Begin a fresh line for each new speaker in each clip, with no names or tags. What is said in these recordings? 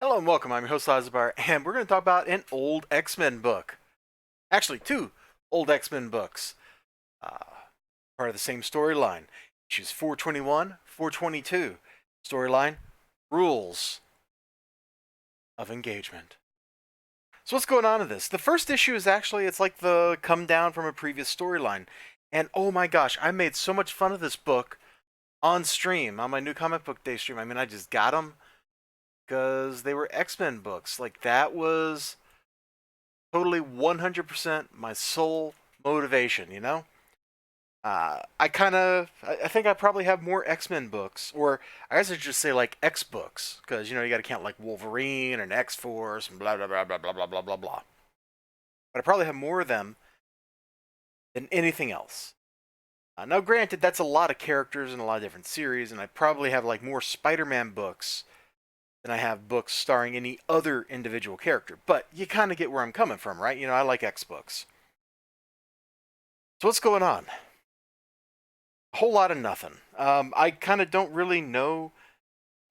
Hello and welcome. I'm your host Elizibar, and we're going to talk about an old X-Men book. Actually, two old X-Men books, uh, part of the same storyline. Issues 421, 422. Storyline: Rules of Engagement. So what's going on in this? The first issue is actually it's like the come down from a previous storyline, and oh my gosh, I made so much fun of this book on stream on my new comic book day stream. I mean, I just got them because they were X-Men books. Like that was totally 100% my sole motivation, you know? I think I probably have more X-Men books, or I guess I should just say like X books, because, you gotta count like Wolverine and X-Force and blah, blah, blah, blah, blah, blah, blah, blah, blah. But I probably have more of them than anything else. Now, granted, that's a lot of characters in a lot of different series, and I probably have like more Spider-Man books than I have books starring any other individual character. But you kind of get where I'm coming from, right? I like X books. So what's going on? A whole lot of nothing. I kind of don't really know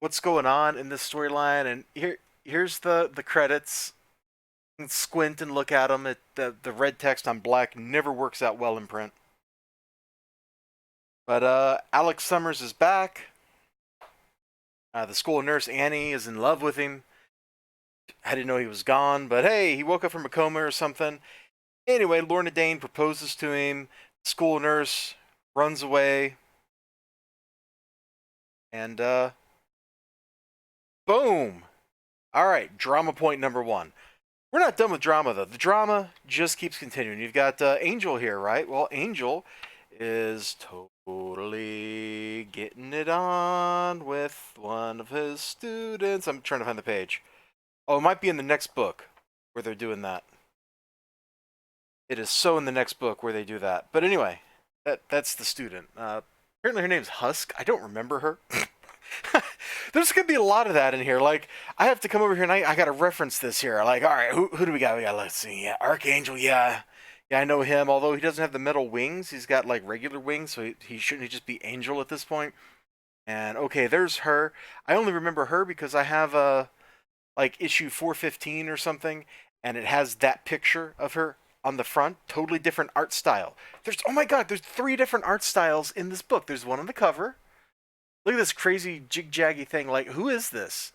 what's going on in this storyline, and here's the credits. Squint and look at them. The red text on black never works out well in print. But Alex Summers is back. The school nurse Annie is in love with him. I didn't know he was gone, but hey, he woke up from a coma or something. Anyway, Lorna Dane proposes to him. The school nurse runs away, and boom. All right, drama point number one. We're not done with drama, though. The drama just keeps continuing. You've got Angel here, right? Well, Angel is totally getting it on with one of his students. I'm trying to find the page. Oh, it might be in the next book where they're doing that. It is so in the next book where they do that. But anyway, that's the student. Apparently her name's Husk. I don't remember her. There's gonna be a lot of that in here. Like, I have to come over here and I gotta reference this here. Like, all right, who do we got? We got, let's see, yeah, Archangel, yeah, I know him. Although he doesn't have the metal wings, he's got like regular wings, so he shouldn't he just be Angel at this point? And okay, there's her. I only remember her because I have like issue 415 or something, and it has that picture of her on the front. Totally different art style. There's oh my god, there's three different art styles in this book. There's one on the cover. Look at this crazy jig-jaggy thing. Like, who is this?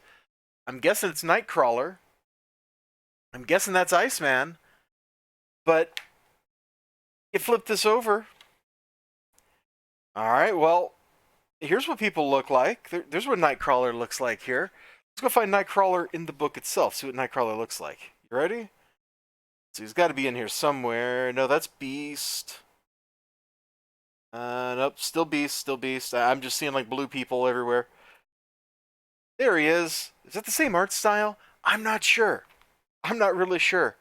I'm guessing it's Nightcrawler. I'm guessing that's Iceman. But you flip this over. All right, well, here's what people look like. There's what Nightcrawler looks like here. Let's go find Nightcrawler in the book itself. See what Nightcrawler looks like. You ready? So he's got to be in here somewhere. No, that's Beast. Nope, still Beast, still Beast. I'm just seeing like blue people everywhere. There he is. Is that the same art style? I'm not sure. I'm not really sure.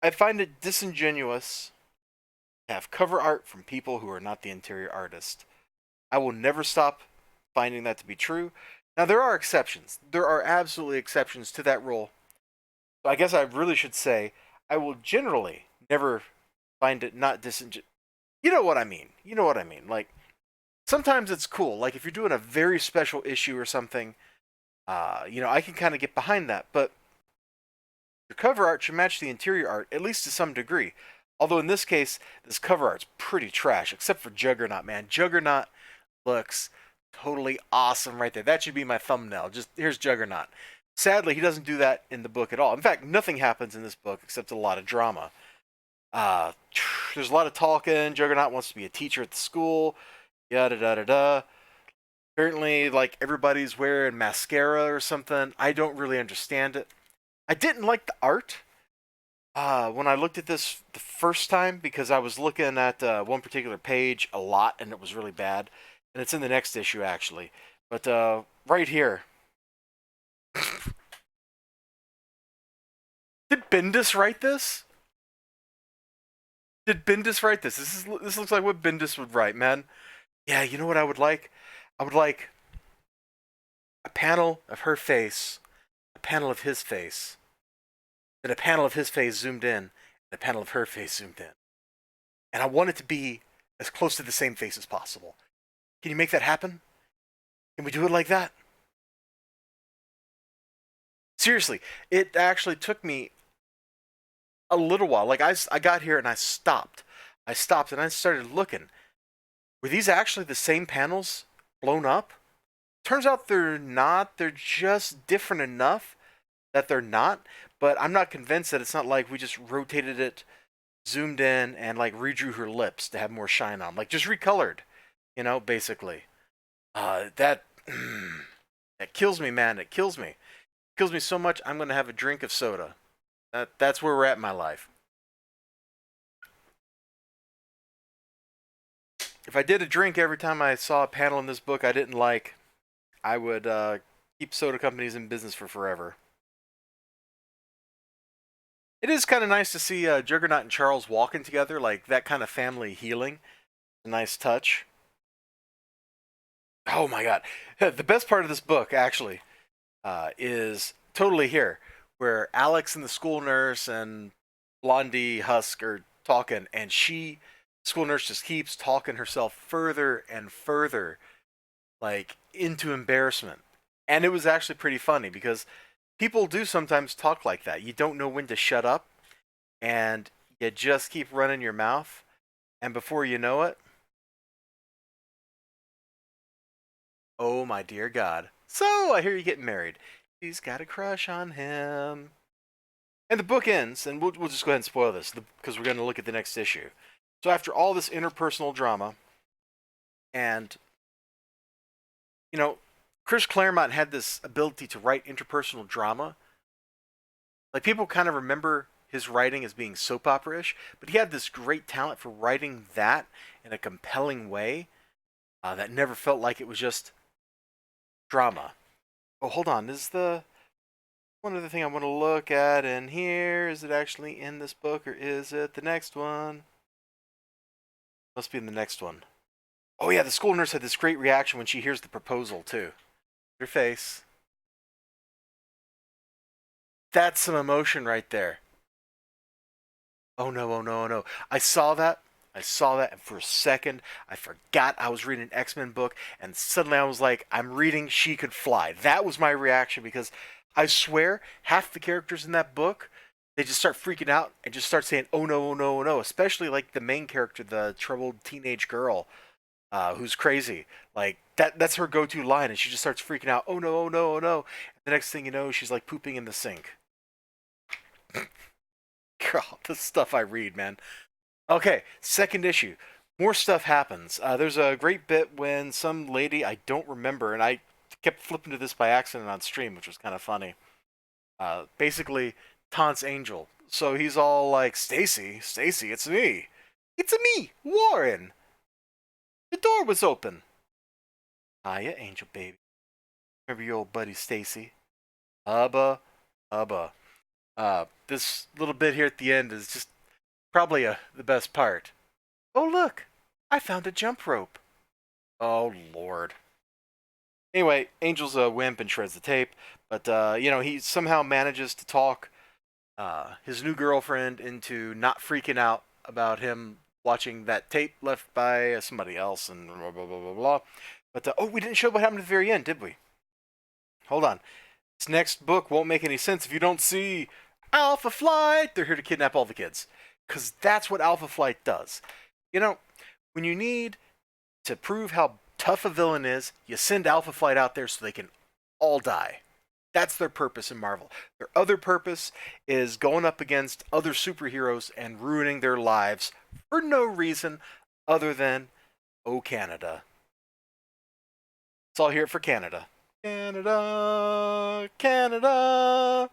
I find it disingenuous to have cover art from people who are not the interior artist. I will never stop finding that to be true. Now, there are exceptions. There are absolutely exceptions to that rule. So I guess I really should say I will generally never find it not disingenuous. You know what I mean. You know what I mean. Like, sometimes it's cool. Like, if you're doing a very special issue or something, I can kind of get behind that. But your cover art should match the interior art, at least to some degree. Although in this case, this cover art's pretty trash, except for Juggernaut, man. Juggernaut looks totally awesome right there. That should be my thumbnail. Just here's Juggernaut. Sadly, he doesn't do that in the book at all. In fact, nothing happens in this book except a lot of drama. Uh, there's a lot of talking. Juggernaut wants to be a teacher at the school. Yada da da da. Apparently, like everybody's wearing mascara or something. I don't really understand it. I didn't like the art when I looked at this the first time because I was looking at one particular page a lot and it was really bad. And it's in the next issue actually. But right here, did Bendis write this? Did Bendis write this? This looks like what Bendis would write, man. Yeah, you know what I would like? I would like a panel of her face, a panel of his face, then a panel of his face zoomed in, and a panel of her face zoomed in. And I want it to be as close to the same face as possible. Can you make that happen? Can we do it like that? Seriously, it actually took me a little while. Like I got here and I stopped. I stopped and I started looking. Were these actually the same panels blown up? Turns out they're not. They're just different enough that they're not. But I'm not convinced that it's not like we just rotated it, zoomed in, and like redrew her lips to have more shine on. Like just recolored, basically. That that kills me, man. It kills me. It kills me so much. I'm gonna have a drink of soda. That's where we're at in my life. If I did a drink every time I saw a panel in this book I didn't like, I would keep soda companies in business for forever. It is kind of nice to see Juggernaut and Charles walking together, like that kind of family healing. A nice touch. Oh my god. The best part of this book, actually, is totally here, where Alex and the school nurse and Blondie Husk are talking, and school nurse, just keeps talking herself further and further, like, into embarrassment. And it was actually pretty funny because people do sometimes talk like that. You don't know when to shut up, and you just keep running your mouth, and before you know it, oh my dear God. So I hear you're getting married. She's got a crush on him. And the book ends, and we'll just go ahead and spoil this because we're going to look at the next issue. So after all this interpersonal drama, and, Chris Claremont had this ability to write interpersonal drama. Like, people kind of remember his writing as being soap opera-ish, but he had this great talent for writing that in a compelling way that never felt like it was just drama. Oh, hold on. This is the one other thing I want to look at in here. Is it actually in this book, or is it the next one? Must be in the next one. Oh yeah, the school nurse had this great reaction when she hears the proposal too. Her face. That's some emotion right there. Oh no, oh no, oh no. I saw that. I saw that, and for a second, I forgot I was reading an X-Men book, and suddenly I was like, I'm reading She Could Fly. That was my reaction because I swear, half the characters in that book, they just start freaking out and just start saying, oh no, oh no, oh no. Especially like the main character, the troubled teenage girl who's crazy. Like, that's her go-to line, and she just starts freaking out, oh no, oh no, oh no. And the next thing you know, she's like pooping in the sink. Girl, the stuff I read, man. Okay, second issue. More stuff happens. There's a great bit when some lady, I don't remember, and I kept flipping to this by accident on stream, which was kind of funny. Basically taunts Angel. So he's all like, Stacy, Stacy, it's me. It's me, Warren. The door was open. Hiya, Angel baby. Remember your old buddy Stacy? Hubba, hubba. This little bit here at the end is just probably the best part. Oh, look, I found a jump rope. Oh, Lord. Anyway, Angel's a wimp and shreds the tape, but, he somehow manages to talk his new girlfriend into not freaking out about him watching that tape left by somebody else and blah, blah, blah, blah, blah. But, we didn't show what happened at the very end, did we? Hold on. This next book won't make any sense if you don't see Alpha Flight. They're here to kidnap all the kids. Because that's what Alpha Flight does. When you need to prove how tough a villain is, you send Alpha Flight out there so they can all die. That's their purpose in Marvel. Their other purpose is going up against other superheroes and ruining their lives for no reason other than, oh, Canada. It's all here for Canada. Canada, Canada,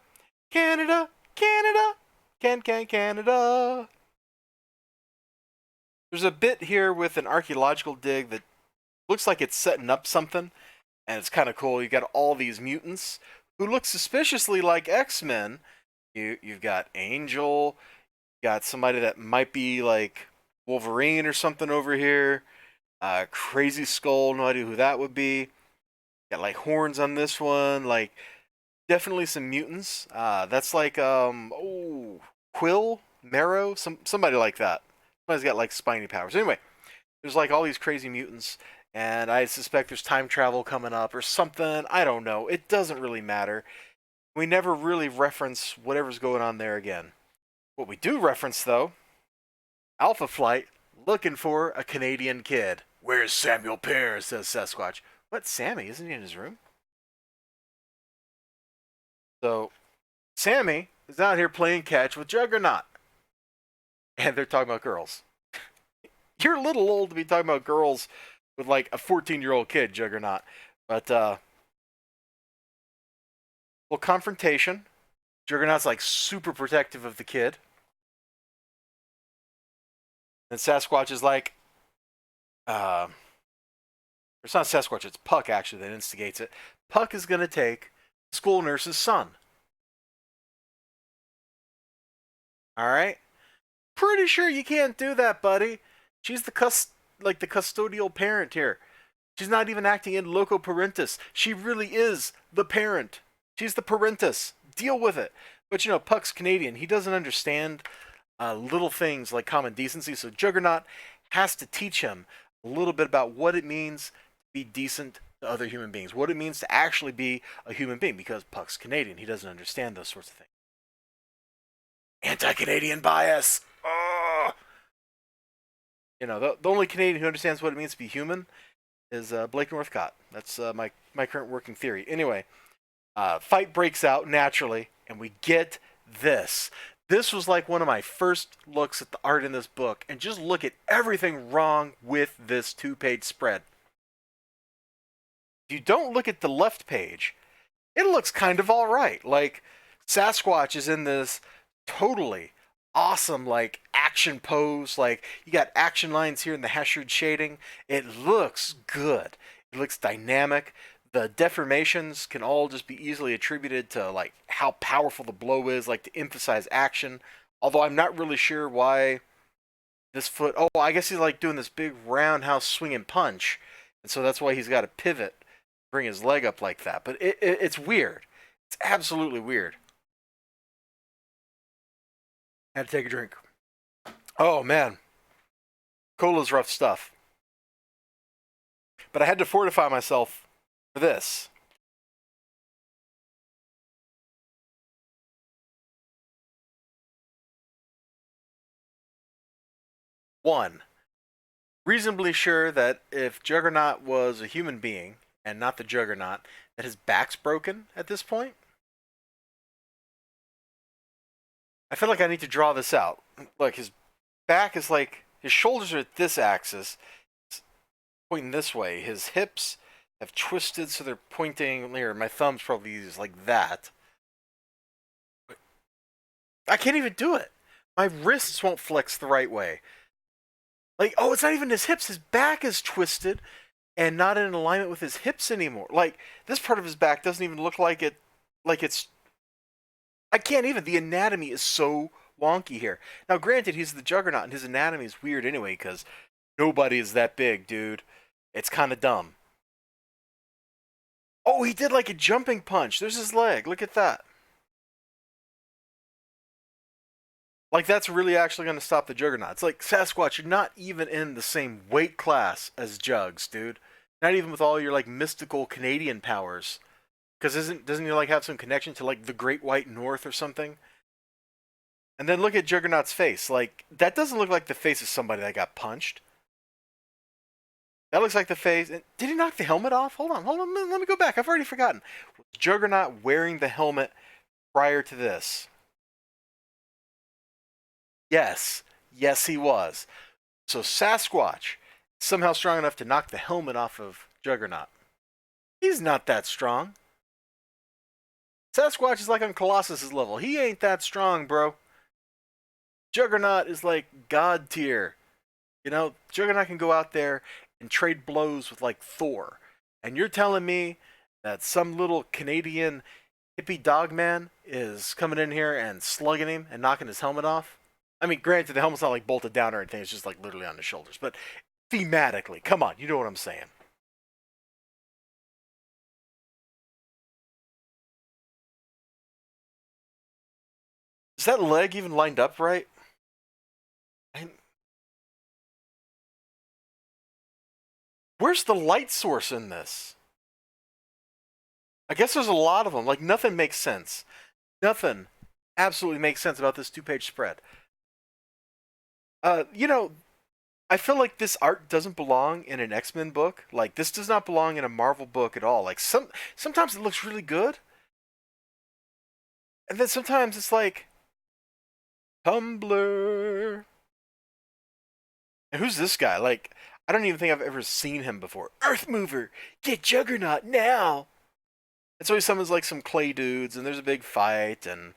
Canada, Canada, Canada. There's a bit here with an archaeological dig that looks like it's setting up something, and it's kind of cool. You got all these mutants who look suspiciously like X-Men. You've got Angel, you got somebody that might be like Wolverine or something over here. Crazy Skull, no idea who that would be. Got like horns on this one, like definitely some mutants. That's like Quill, Marrow, somebody like that. Somebody's got like spiny powers. Anyway, there's like all these crazy mutants, and I suspect there's time travel coming up or something. I don't know. It doesn't really matter. We never really reference whatever's going on there again. What we do reference, though, Alpha Flight looking for a Canadian kid. Where's Samuel Pearce? Says Sasquatch. What, Sammy? Isn't he in his room? So, Sammy is out here playing catch with Juggernaut. And they're talking about girls. You're a little old to be talking about girls with like a 14-year-old kid, Juggernaut. But, well, confrontation. Juggernaut's like super protective of the kid. And Sasquatch is like, it's not Sasquatch, it's Puck actually that instigates it. Puck is going to take the school nurse's son. All right? Pretty sure you can't do that, buddy. She's the custodial parent here. She's not even acting in loco parentis. She really is the parent. She's the parentis. Deal with it. But Puck's Canadian. He doesn't understand little things like common decency. So Juggernaut has to teach him a little bit about what it means to be decent to other human beings. What it means to actually be a human being. Because Puck's Canadian. He doesn't understand those sorts of things. Anti-Canadian bias. Oh! The only Canadian who understands what it means to be human is Blake Northcott. That's my current working theory. Anyway, fight breaks out naturally, and we get this. This was like one of my first looks at the art in this book, and just look at everything wrong with this 2-page spread. If you don't look at the left page, it looks kind of all right. Like, Sasquatch is in this totally awesome like action pose. Like, you got action lines here in the Heshard shading. It looks good. It looks dynamic. The deformations can all just be easily attributed to like how powerful the blow is, like to emphasize action. Although I'm not really sure why this foot. Oh, I guess he's like doing this big roundhouse swing and punch, and so that's why he's got to pivot, bring his leg up like that. But it's weird. It's absolutely weird. Had to take a drink. Oh man, cola's rough stuff. But I had to fortify myself for this. One, reasonably sure that if Juggernaut was a human being and not the Juggernaut, that his back's broken at this point. I feel like I need to draw this out. Look, his back is like, his shoulders are at this axis, pointing this way. His hips have twisted, so they're pointing here. My thumb's probably used like that. I can't even do it. My wrists won't flex the right way. Like, oh, it's not even his hips. His back is twisted and not in alignment with his hips anymore. Like, this part of his back doesn't even look like it. Like it's. I can't even. The anatomy is so wonky here. Now, granted, he's the Juggernaut, and his anatomy is weird anyway, because nobody is that big, dude. It's kind of dumb. Oh, he did like a jumping punch. There's his leg. Look at that. Like, that's really actually going to stop the Juggernaut. It's like, Sasquatch, you're not even in the same weight class as Jugs, dude. Not even with all your, like, mystical Canadian powers. Because doesn't he, like, have some connection to, like, the Great White North or something? And then look at Juggernaut's face. Like, that doesn't look like the face of somebody that got punched. That looks like the face. Did he knock the helmet off? Hold on. Let me go back. I've already forgotten. Was Juggernaut wearing the helmet prior to this? Yes. Yes, he was. So Sasquatch somehow strong enough to knock the helmet off of Juggernaut. He's not that strong. Sasquatch is like on Colossus's level. He ain't that strong, bro. Juggernaut is like god tier. Juggernaut can go out there and trade blows with like Thor. And you're telling me that some little Canadian hippie dogman is coming in here and slugging him and knocking his helmet off? I mean, granted, the helmet's not like bolted down or anything. It's just like literally on his shoulders. But thematically, come on, you know what I'm saying. Is that leg even lined up right? I, where's the light source in this? I guess there's a lot of them. Like, nothing makes sense. Nothing absolutely makes sense about this two-page spread. You know, I feel like this art doesn't belong in an X-Men book. Like, this does not belong in a Marvel book at all. Like, sometimes it looks really good, and then sometimes it's like Tumblr. And who's this guy? Like, I don't even think I've ever seen him before. Earth Mover, get Juggernaut now. And so he summons like some clay dudes, and there's a big fight, and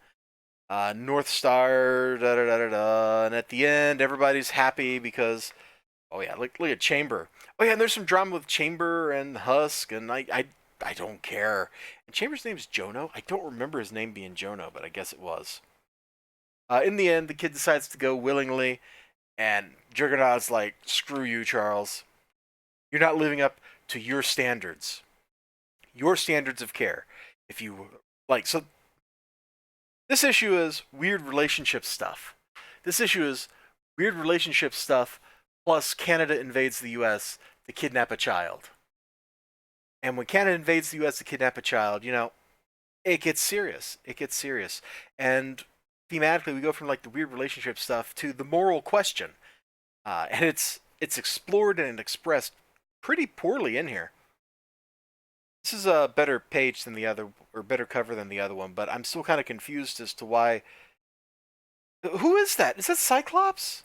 North Star, da da da da da. And at the end, everybody's happy because, oh yeah, look at Chamber. Oh yeah, and there's some drama with Chamber and Husk, and I don't care. And Chamber's name is Jono. I don't remember his name being Jono, but I guess it was. In the end, the kid decides to go willingly, and Juggernaut's like, "Screw you, Charles. You're not living up to your standards of care. If you like, so this issue is weird relationship stuff. This issue is weird relationship stuff, plus Canada invades the U.S. to kidnap a child. And when Canada invades the U.S. to kidnap a child, it gets serious. It gets serious. And thematically, we go from like the weird relationship stuff to the moral question, and it's explored and expressed pretty poorly in here. This is a better page than the other, or better cover than the other one, but I'm still kind of confused as to why. Who is that? Is that Cyclops?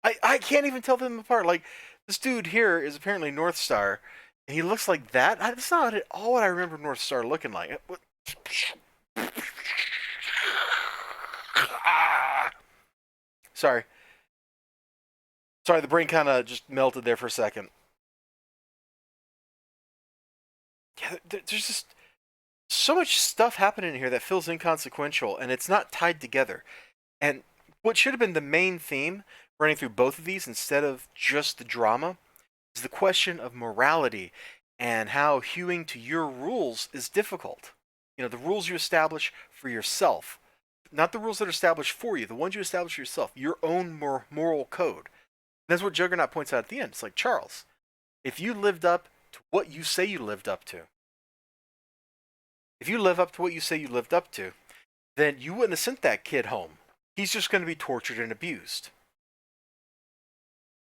I can't even tell them apart. Like, this dude here is apparently North Star, and he looks like that. That's not at all what I remember North Star looking like. Sorry. Sorry, the brain kind of just melted there for a second. Yeah, there's just so much stuff happening here that feels inconsequential, and it's not tied together. And what should have been the main theme running through both of these instead of just the drama is the question of morality and how hewing to your rules is difficult. The rules you establish for yourself, not the rules that are established for you, the ones you establish for yourself, your own moral code. And that's what Juggernaut points out at the end. It's like, Charles, if you lived up to what you say you lived up to, if you live up to what you say you lived up to, then you wouldn't have sent that kid home. He's just going to be tortured and abused.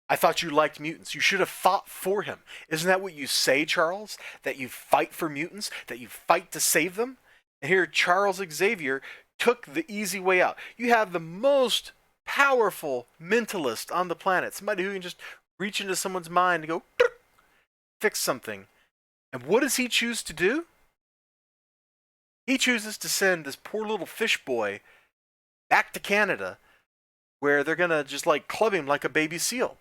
I thought you liked mutants. You should have fought for him. Isn't that what you say, Charles? That you fight for mutants? That you fight to save them? And here, Charles Xavier took the easy way out. You have the most powerful mentalist on the planet. Somebody who can just reach into someone's mind and go, fix something. And what does he choose to do? He chooses to send this poor little fish boy back to Canada, where they're gonna just like club him like a baby seal.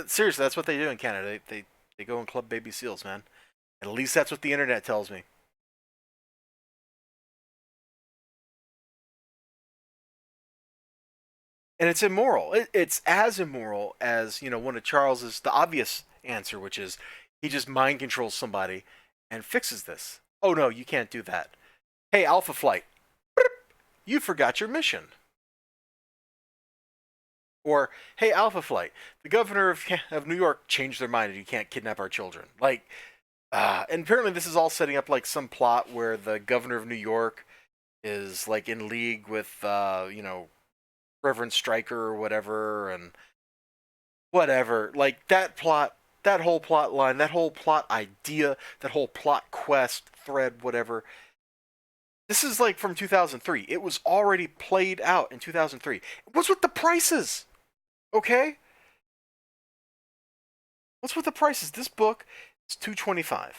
Seriously, that's what they do in Canada. They go and club baby seals, man. And at least that's what the internet tells me. And it's immoral. It's as immoral as one of Charles's the obvious answer, which is he just mind controls somebody and fixes this. Oh no, you can't do that. Hey, Alpha Flight, you forgot your mission. Or, hey, Alpha Flight, the governor of New York changed their mind and you can't kidnap our children. Like, and apparently this is all setting up like some plot where the governor of New York is like in league with, Reverend Stryker or whatever, and whatever. Like, that plot, that whole plot line, that whole plot idea, that whole plot quest, thread, whatever. This is like from 2003. It was already played out in 2003. What's with the prices? Okay? What's with the prices? This book is $225.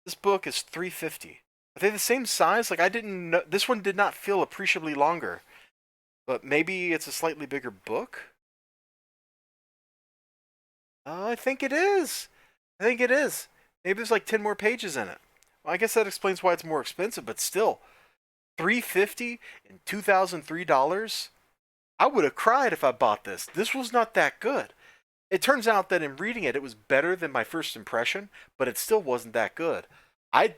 This book is $350. Are they the same size? Like, I didn't know. This one did not feel appreciably longer. But maybe it's a slightly bigger book? I think it is. I think it is. Maybe there's like 10 more pages in it. Well, I guess that explains why it's more expensive, but still, $350 and $2003? I would have cried if I bought this. This was not that good. It turns out that in reading it, it was better than my first impression, but it still wasn't that good. I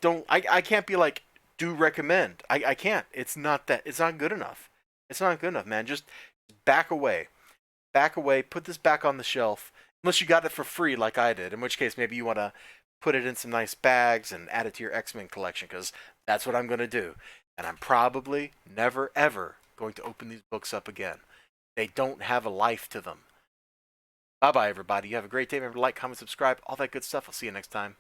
can't be like, do recommend. I can't. It's not good enough. It's not good enough, man. Just back away. Back away. Put this back on the shelf. Unless you got it for free like I did, in which case maybe you want to put it in some nice bags, and add it to your X-Men collection, because that's what I'm going to do. And I'm probably never, ever going to open these books up again. They don't have a life to them. Bye-bye, everybody. You have a great day. Remember to like, comment, subscribe, all that good stuff. I'll see you next time.